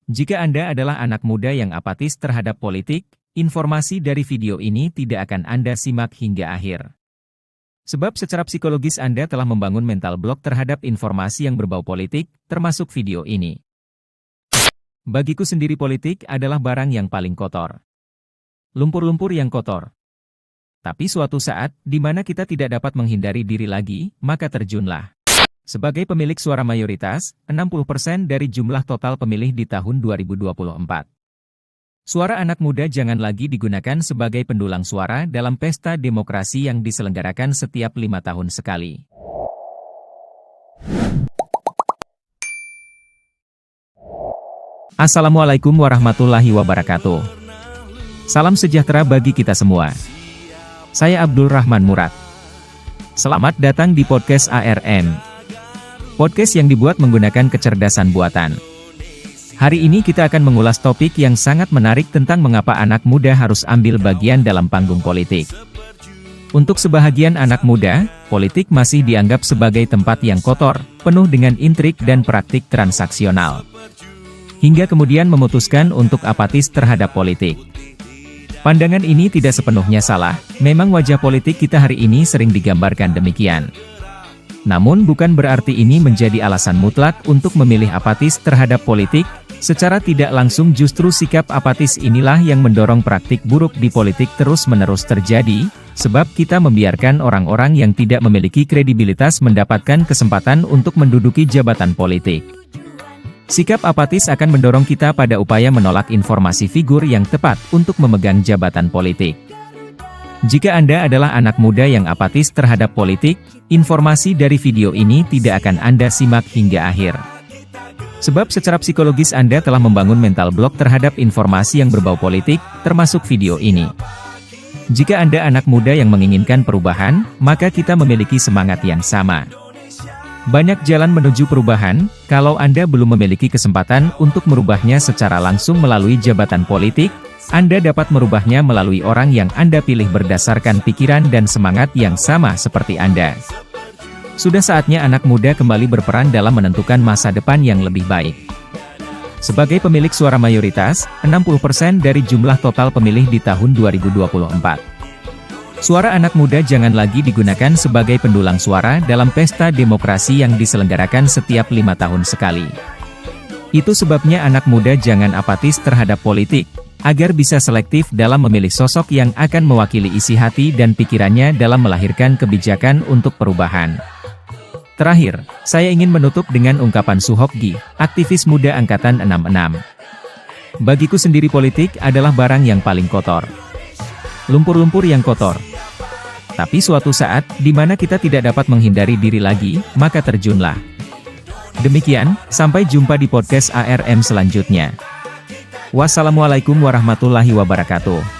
Jika Anda adalah anak muda yang apatis terhadap politik, informasi dari video ini tidak akan Anda simak hingga akhir. Sebab secara psikologis Anda telah membangun mental blok terhadap informasi yang berbau politik, termasuk video ini. Bagiku sendiri politik adalah barang yang paling kotor. Lumpur-lumpur yang kotor. Tapi suatu saat, di mana kita tidak dapat menghindari diri lagi, maka terjunlah. Sebagai pemilik suara mayoritas, 60% dari jumlah total pemilih di tahun 2024. Suara anak muda jangan lagi digunakan sebagai pendulang suara dalam pesta demokrasi yang diselenggarakan setiap 5 tahun sekali. Assalamualaikum warahmatullahi wabarakatuh. Salam sejahtera bagi kita semua. Saya Abdul Rahman Murad. Selamat datang di podcast ARM. Podcast yang dibuat menggunakan kecerdasan buatan. Hari ini kita akan mengulas topik yang sangat menarik tentang mengapa anak muda harus ambil bagian dalam panggung politik. Untuk sebahagian anak muda, politik masih dianggap sebagai tempat yang kotor, penuh dengan intrik dan praktik transaksional. Hingga kemudian memutuskan untuk apatis terhadap politik. Pandangan ini tidak sepenuhnya salah, memang wajah politik kita hari ini sering digambarkan demikian. Namun bukan berarti ini menjadi alasan mutlak untuk memilih apatis terhadap politik, secara tidak langsung justru sikap apatis inilah yang mendorong praktik buruk di politik terus-menerus terjadi, sebab kita membiarkan orang-orang yang tidak memiliki kredibilitas mendapatkan kesempatan untuk menduduki jabatan politik. Sikap apatis akan mendorong kita pada upaya menolak informasi figur yang tepat untuk memegang jabatan politik. Jika Anda adalah anak muda yang apatis terhadap politik, informasi dari video ini tidak akan Anda simak hingga akhir. Sebab secara psikologis Anda telah membangun mental blok terhadap informasi yang berbau politik, termasuk video ini. Jika Anda anak muda yang menginginkan perubahan, maka kita memiliki semangat yang sama. Banyak jalan menuju perubahan, kalau Anda belum memiliki kesempatan untuk merubahnya secara langsung melalui jabatan politik, Anda dapat merubahnya melalui orang yang Anda pilih berdasarkan pikiran dan semangat yang sama seperti Anda. Sudah saatnya anak muda kembali berperan dalam menentukan masa depan yang lebih baik. Sebagai pemilik suara mayoritas, 60% dari jumlah total pemilih di tahun 2024. Suara anak muda jangan lagi digunakan sebagai pendulang suara dalam pesta demokrasi yang diselenggarakan setiap 5 tahun sekali. Itu sebabnya anak muda jangan apatis terhadap politik, agar bisa selektif dalam memilih sosok yang akan mewakili isi hati dan pikirannya dalam melahirkan kebijakan untuk perubahan. Terakhir, saya ingin menutup dengan ungkapan Suhokgi, aktivis muda angkatan 66. Bagiku sendiri politik adalah barang yang paling kotor. Lumpur-lumpur yang kotor. Tapi suatu saat, di mana kita tidak dapat menghindari diri lagi, maka terjunlah. Demikian, sampai jumpa di podcast ARM selanjutnya. Wassalamualaikum warahmatullahi wabarakatuh.